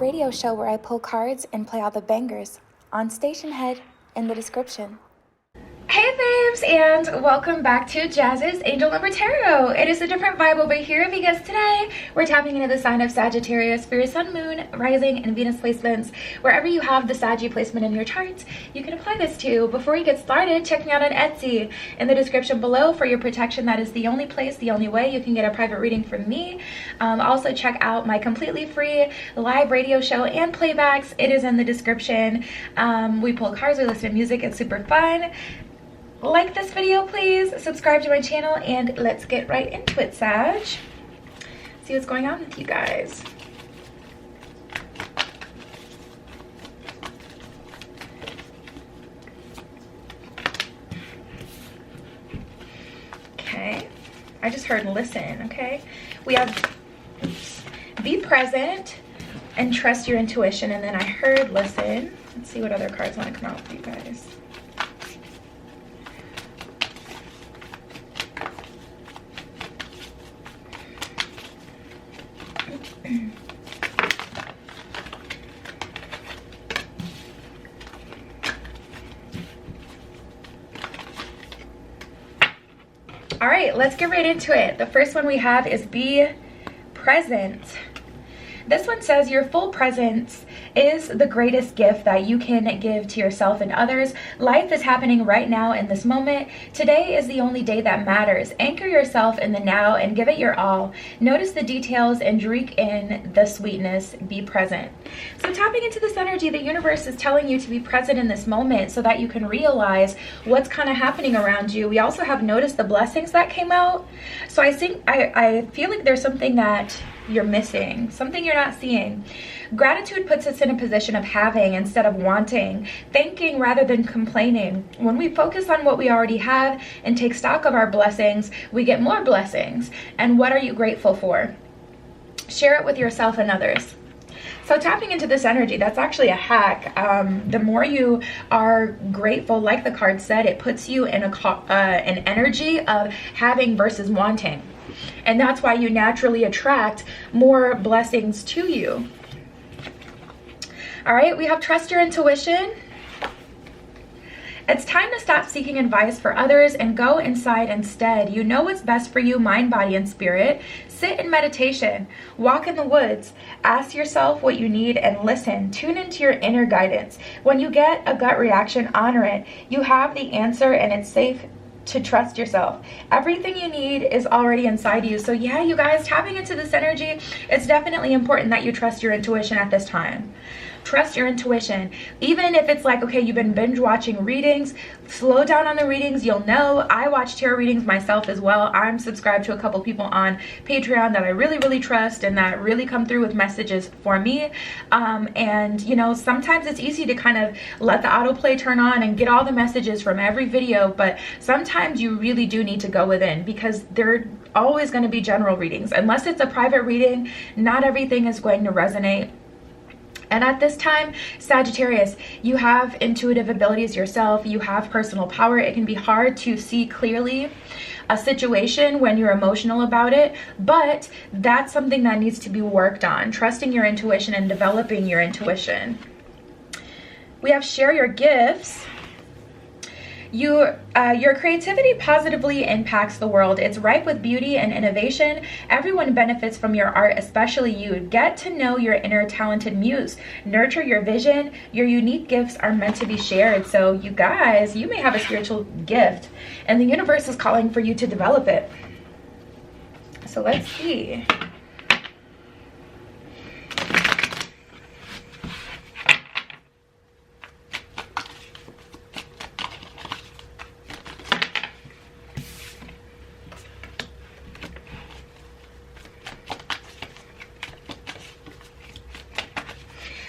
radio show where I pull cards and play all the bangers on Stationhead in the description. Hey babes, and welcome back to Jazz's Angel Number Tarot. It is a different vibe over here because today we're tapping into the sign of Sagittarius for your sun, moon, rising, and Venus placements. Wherever you have the Saggy placement in your charts, you can apply this to. Before you get started, check me out on Etsy in the description below for your protection. That is the only place, the only way you can get a private reading from me. Also check out my completely free live radio show and playbacks. It is in the description. We pull cards, we listen to music, it's super fun. Like this video, please, subscribe to my channel, and let's get right into it, Sag. See what's going on with you guys. Okay, I just heard listen, okay? We have be present and trust your intuition, and then I heard listen. Let's see what other cards want to come out with you guys. All right, let's get right into it. The first one we have is be present. This one says your full presence is the greatest gift that you can give to yourself and others. Life is happening right now in this moment. Today is the only day that matters. Anchor yourself in the now and give it your all. Notice the details and drink in the sweetness. Be present. So tapping into this energy, the universe is telling you to be present in this moment so that you can realize what's kind of happening around you. We also have noticed the blessings that came out. So I feel like there's something that you're missing, something you're not seeing. Gratitude puts us in a position of having instead of wanting, thanking rather than complaining. When we focus on what we already have and take stock of our blessings, we get more blessings. And what are you grateful for? Share it with yourself and others. So tapping into this energy, that's actually a hack. The more you are grateful, like the card said, it puts you in an energy of having versus wanting. And that's why you naturally attract more blessings to you. All right, we have trust your intuition. It's time to stop seeking advice for others and go inside instead. You know what's best for you, mind, body, and spirit. Sit in meditation. Walk in the woods. Ask yourself what you need and listen. Tune into your inner guidance. When you get a gut reaction, honor it. You have the answer and it's safe to trust yourself. Everything you need is already inside you. So yeah, you guys, tapping into this energy, it's definitely important that you trust your intuition at this time. Trust your intuition. Even if it's like, okay, you've been binge watching readings, slow down on the readings. You'll know I watch tarot readings myself as well. I'm subscribed to a couple people on Patreon that I really trust and that really come through with messages for me. And you know, sometimes it's easy to kind of let the autoplay turn on and get all the messages from every video, but sometimes you really do need to go within because they're always going to be general readings. Unless it's a private reading, not everything is going to resonate. And at this time, Sagittarius, you have intuitive abilities yourself. You have personal power. It can be hard to see clearly a situation when you're emotional about it, but that's something that needs to be worked on. Trusting your intuition and developing your intuition. We have share your gifts. Your creativity positively impacts the world. It's ripe with beauty and innovation. Everyone benefits from your art, especially you. Get to know your inner talented muse. Nurture your vision. Your unique gifts are meant to be shared. So you guys, you may have a spiritual gift and the universe is calling for you to develop it. So let's see.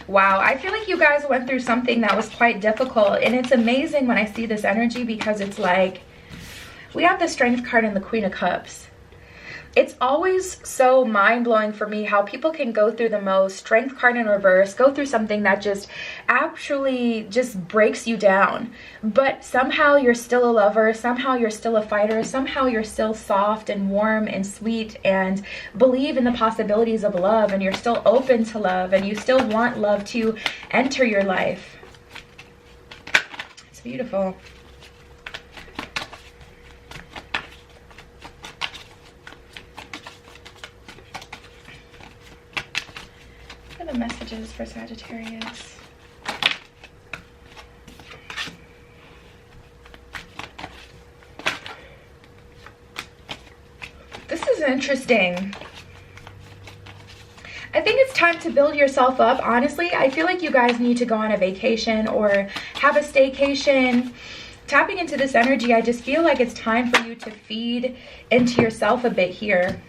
Wow, I feel like you guys went through something that was quite difficult, and it's amazing when I see this energy because it's like we have the Strength card and the Queen of Cups. It's always so mind-blowing for me how people can go through the most, strength card in reverse, go through something that just actually just breaks you down, but somehow you're still a lover, somehow you're still a fighter, somehow you're still soft and warm and sweet and believe in the possibilities of love, and you're still open to love, and you still want love to enter your life. It's beautiful. What are the messages for Sagittarius? This is interesting. I think it's time to build yourself up. Honestly, I feel like you guys need to go on a vacation or have a staycation. Tapping into this energy, I just feel like it's time for you to feed into yourself a bit here.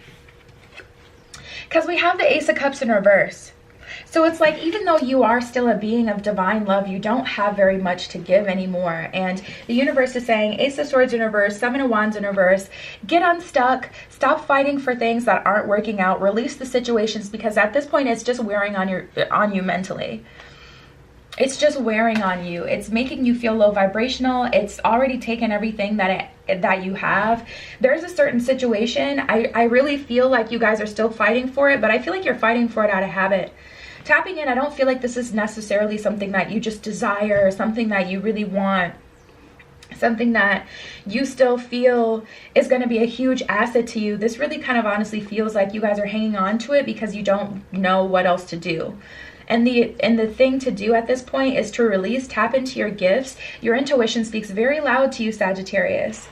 Because we have the Ace of Cups in reverse. So it's like, even though you are still a being of divine love, you don't have very much to give anymore. And the universe is saying, Ace of Swords in reverse, Seven of Wands in reverse, get unstuck, stop fighting for things that aren't working out, release the situations, because at this point it's just wearing on you mentally. It's just wearing on you. It's making you feel low vibrational. It's already taken everything that you have. There's a certain situation. I really feel like you guys are still fighting for it, but I feel like you're fighting for it out of habit. Tapping in, I don't feel like this is necessarily something that you just desire, something that you really want, something that you still feel is going to be a huge asset to you. This really kind of honestly feels like you guys are hanging on to it because you don't know what else to do. And the thing to do at this point is to release, tap into your gifts. Your intuition speaks very loud to you, Sagittarius.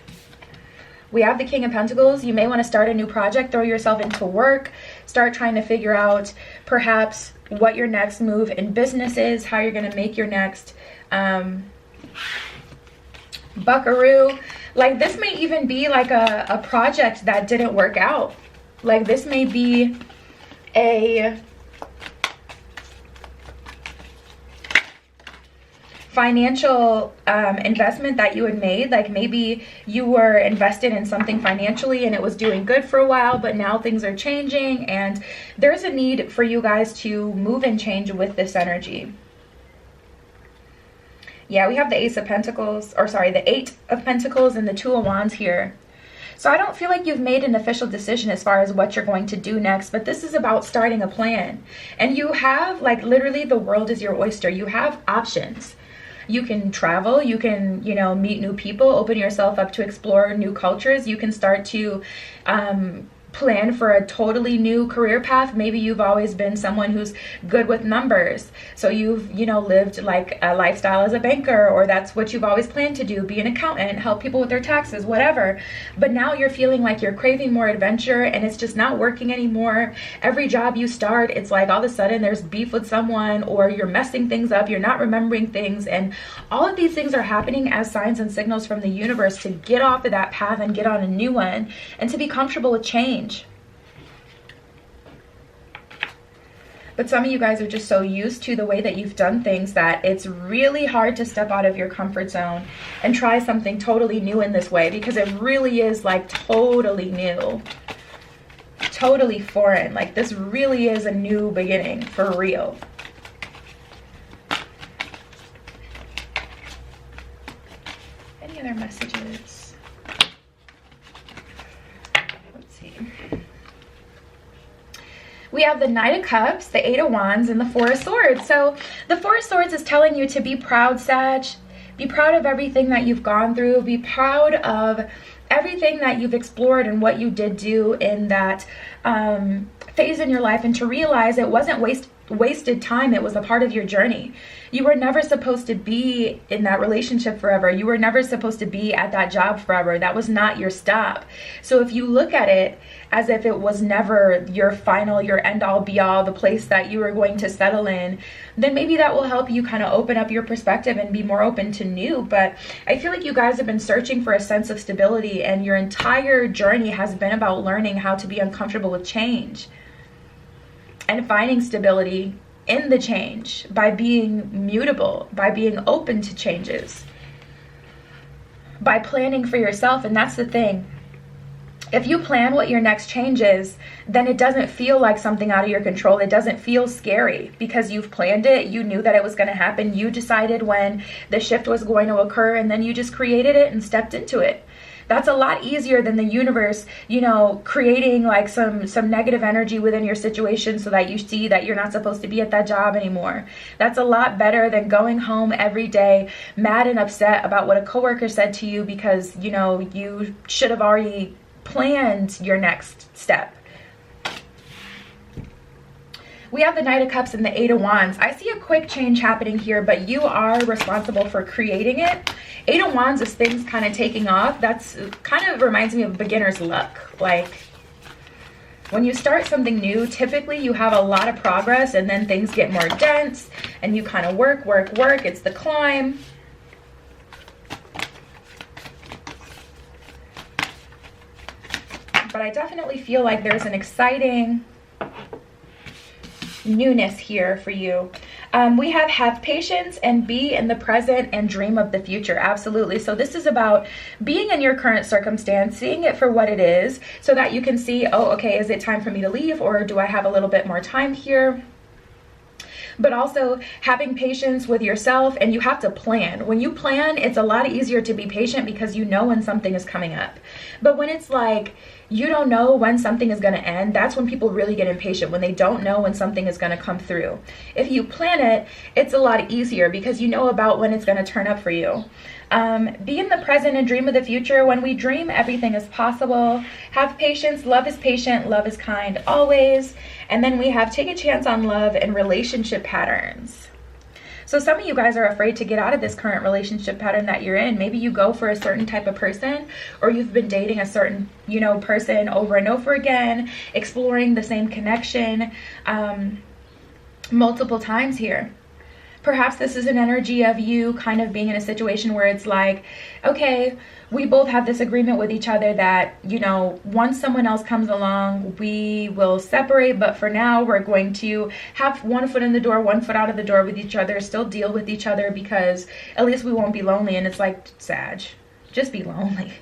We have the King of Pentacles. You may want to start a new project, throw yourself into work, start trying to figure out perhaps what your next move in business is, how you're going to make your next buckaroo. Like, this may even be like a project that didn't work out. Like, this may be a financial investment that you had made. Like, maybe you were invested in something financially and it was doing good for a while, but now things are changing and there's a need for you guys to move and change with this energy. Yeah, we have the Ace of Pentacles, or sorry, the Eight of Pentacles and the Two of Wands here. So I don't feel like you've made an official decision as far as what you're going to do next, but this is about starting a plan. And you have, like, literally the world is your oyster. You have options. You can travel, you can, you know, meet new people, open yourself up to explore new cultures. You can start to plan for a totally new career path. Maybe you've always been someone who's good with numbers, so you've, you know, lived like a lifestyle as a banker, or that's what you've always planned to do, be an accountant, help people with their taxes, whatever. But now you're feeling like you're craving more adventure and it's just not working anymore. Every job you start, it's like all of a sudden there's beef with someone, or you're messing things up, you're not remembering things, and all of these things are happening as signs and signals from the universe to get off of that path and get on a new one, and to be comfortable with change. But some of you guys are just so used to the way that you've done things that it's really hard to step out of your comfort zone and try something totally new in this way, because it really is like totally new, totally foreign. Like, this really is a new beginning for real. Any other messages? We have the Knight of Cups, the Eight of Wands, and the Four of Swords. So the Four of Swords is telling you to be proud, Sag. Be proud of everything that you've gone through. Be proud of everything that you've explored and what you did do in that phase in your life, and to realize it wasn't wasted time. It was a part of your journey. You were never supposed to be in that relationship forever. You were never supposed to be at that job forever. That was not your stop. So if you look at it as if it was never your final, your end all be all, the place that you were going to settle in, then maybe that will help you kind of open up your perspective and be more open to new. But I feel like you guys have been searching for a sense of stability, and your entire journey has been about learning how to be uncomfortable with change and finding stability in the change by being mutable, by being open to changes, by planning for yourself. And that's the thing. if you plan what your next change is, then it doesn't feel like something out of your control. It doesn't feel scary because you've planned it. You knew that it was going to happen. You decided when the shift was going to occur, and then you just created it and stepped into it. That's a lot easier than the universe, you know, creating like some negative energy within your situation so that you see that you're not supposed to be at that job anymore. That's a lot better than going home every day mad and upset about what a coworker said to you because, you know, you should have already planned your next step. We have the Knight of Cups and the Eight of Wands. I see a quick change happening here, but you are responsible for creating it. Eight of Wands is things kind of taking off. That's kind of reminds me of beginner's luck. Like when you start something new, typically you have a lot of progress and then things get more dense and you kind of work. It's the climb. But I definitely feel like there's an exciting newness here for you. We have patience and be in the present and dream of the future. Absolutely. So this is about being in your current circumstance, seeing it for what it is so that you can see, oh, okay, is it time for me to leave, or do I have a little bit more time here? But also having patience with yourself, and you have to plan. When you plan, it's a lot easier to be patient because you know when something is coming up. But when it's like you don't know when something is going to end, that's when people really get impatient, when they don't know when something is going to come through. If you plan it, it's a lot easier because you know about when it's going to turn up for you. Be in the present and dream of the future. When we dream, everything is possible. Have patience. Love is patient. Love is kind always. And then we have take a chance on love and relationship patterns. So some of you guys are afraid to get out of this current relationship pattern that you're in. Maybe you go for a certain type of person, or you've been dating a certain, you know, person over and over again, exploring the same connection multiple times here. Perhaps this is an energy of you kind of being in a situation where it's like, okay, we both have this agreement with each other that, you know, once someone else comes along, we will separate. But for now, we're going to have one foot in the door, one foot out of the door with each other, still deal with each other because at least we won't be lonely. And it's like, Sag, just be lonely.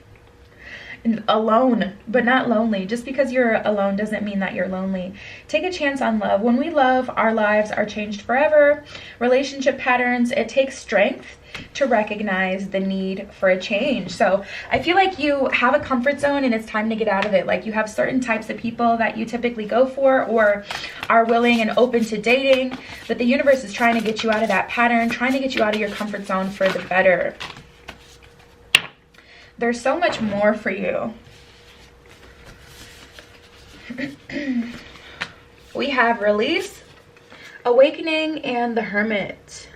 Alone, but not lonely. Just because you're alone doesn't mean that you're lonely. Take a chance on love. When we love, our lives are changed forever. Relationship patterns, it takes strength to recognize the need for a change. So I feel like you have a comfort zone and it's time to get out of it. Like you have certain types of people that you typically go for or are willing and open to dating, but the universe is trying to get you out of that pattern, trying to get you out of your comfort zone for the better. There's so much more for you. We have release, awakening, and the Hermit.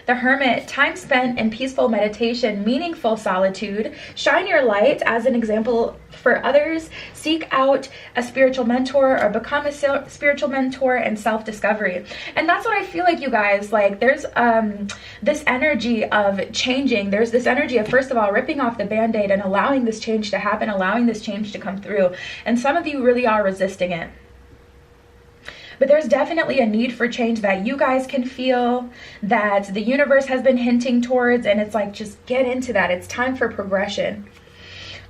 The Hermit, time spent in peaceful meditation, meaningful solitude. Shine your light as an example for others. Seek out a spiritual mentor or become a spiritual mentor and self-discovery. And that's what I feel like, you guys, like there's this energy of changing. There's this energy of, first of all, ripping off the band-aid and allowing this change to happen, allowing this change to come through. And some of you really are resisting it. But there's definitely a need for change that you guys can feel, that the universe has been hinting towards, and it's like, just get into that. It's time for progression.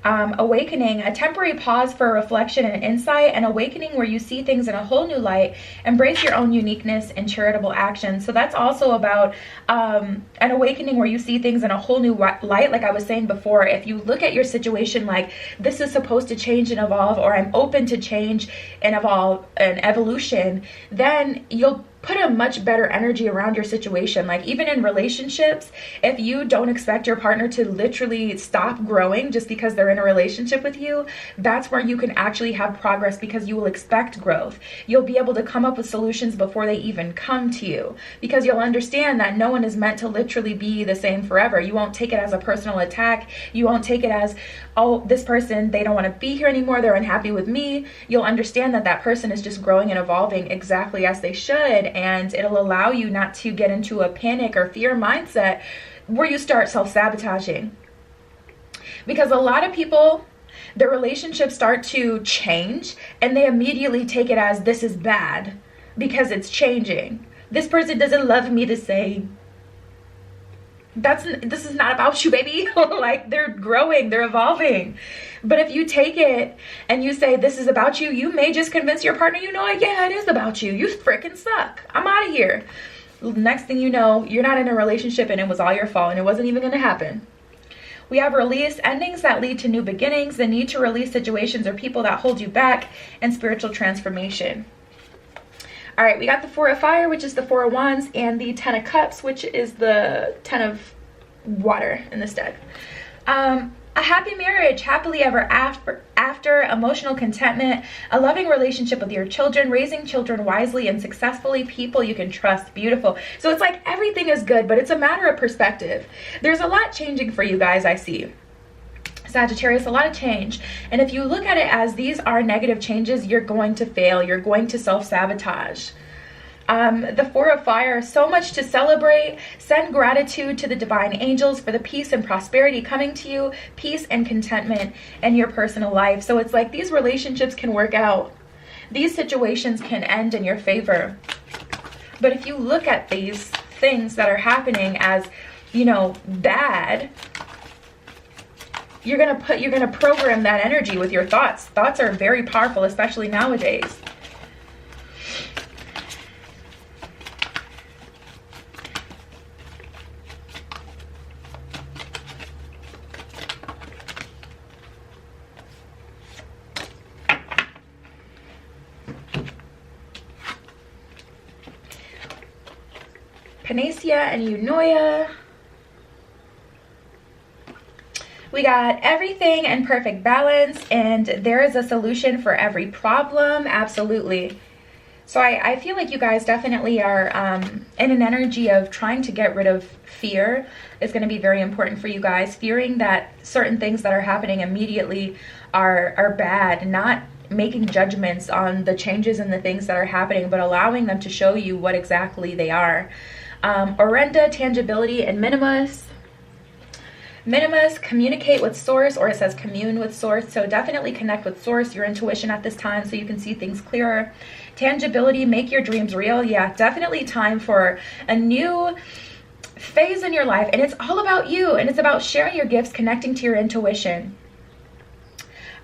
Awakening, a temporary pause for reflection and insight, and awakening where you see things in a whole new light. Embrace your own uniqueness and charitable action. So that's also about an awakening where you see things in a whole new light. Like I was saying before, if you look at your situation like this is supposed to change and evolve, or I'm open to change and evolve and evolution, then you'll put a much better energy around your situation. Like even in relationships, if you don't expect your partner to literally stop growing just because they're in a relationship with you, that's where you can actually have progress, because you will expect growth. You'll be able to come up with solutions before they even come to you, because you'll understand that no one is meant to literally be the same forever. You won't take it as a personal attack. You won't take it as, oh, this person, they don't want to be here anymore, they're unhappy with me. You'll understand that that person is just growing and evolving exactly as they should. And it'll allow you not to get into a panic or fear mindset where you start self-sabotaging. Because a lot of people, their relationships start to change and they immediately take it as, this is bad because it's changing. This person doesn't love me the same. This is not about you, baby. Like, they're growing, they're evolving. But if you take it and you say this is about you, you may just convince your partner, you know what, yeah, it is about you. You freaking suck. I'm out of here. Next thing you know, you're not in a relationship and it was all your fault and it wasn't even going to happen. We have release, endings that lead to new beginnings, the need to release situations or people that hold you back, and spiritual transformation. All right, we got the Four of Fire, which is the Four of Wands, and the Ten of Cups, which is the Ten of Water in this deck. A happy marriage, happily ever after, emotional contentment, a loving relationship with your children, raising children wisely and successfully, people you can trust, beautiful. So it's like everything is good, but it's a matter of perspective. There's a lot changing for you guys, I see. Sagittarius, a lot of change. And if you look at it as these are negative changes, you're going to fail. You're going to self-sabotage. The Four of Fire, so much to celebrate. Send gratitude to the divine angels for the peace and prosperity coming to you, peace and contentment in your personal life. So it's like these relationships can work out. These situations can end in your favor. But if you look at these things that are happening as, you know, bad, you're gonna program that energy with your thoughts. Thoughts are very powerful, especially nowadays. Panacea and Eunoia. We got everything in perfect balance, and there is a solution for every problem. Absolutely. So I feel like you guys definitely are in an energy of trying to get rid of fear. Is going to be very important for you guys. Fearing that certain things that are happening immediately are bad, not making judgments on the changes and the things that are happening, but allowing them to show you what exactly they are. Orenda, tangibility, and minimus. Minimus, communicate with source, or it says commune with source. So definitely connect with source, your intuition at this time, so you can see things clearer. Tangibility, make your dreams real. Yeah, definitely time for a new phase in your life. And it's all about you. And it's about sharing your gifts, connecting to your intuition.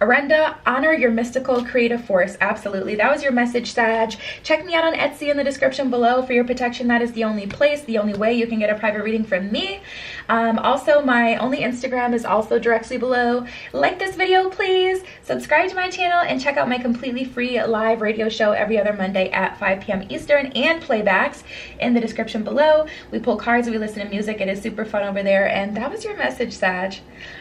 Orenda, honor your mystical creative force. Absolutely. That was your message, Sag. Check me out on Etsy in the description below for your protection. That is the only place, the only way you can get a private reading from me. Also, my only Instagram is also directly below. Like this video, please. Subscribe to my channel and check out my completely free live radio show every other Monday at 5 p.m. Eastern, and playbacks in the description below. We pull cards, we listen to music. It is super fun over there. And that was your message, Sag.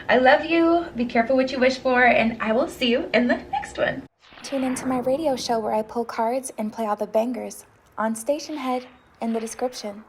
I love you. Be careful what you wish for, and I will see you in the next one. Tune into my radio show where I pull cards and play all the bangers on Stationhead in the description.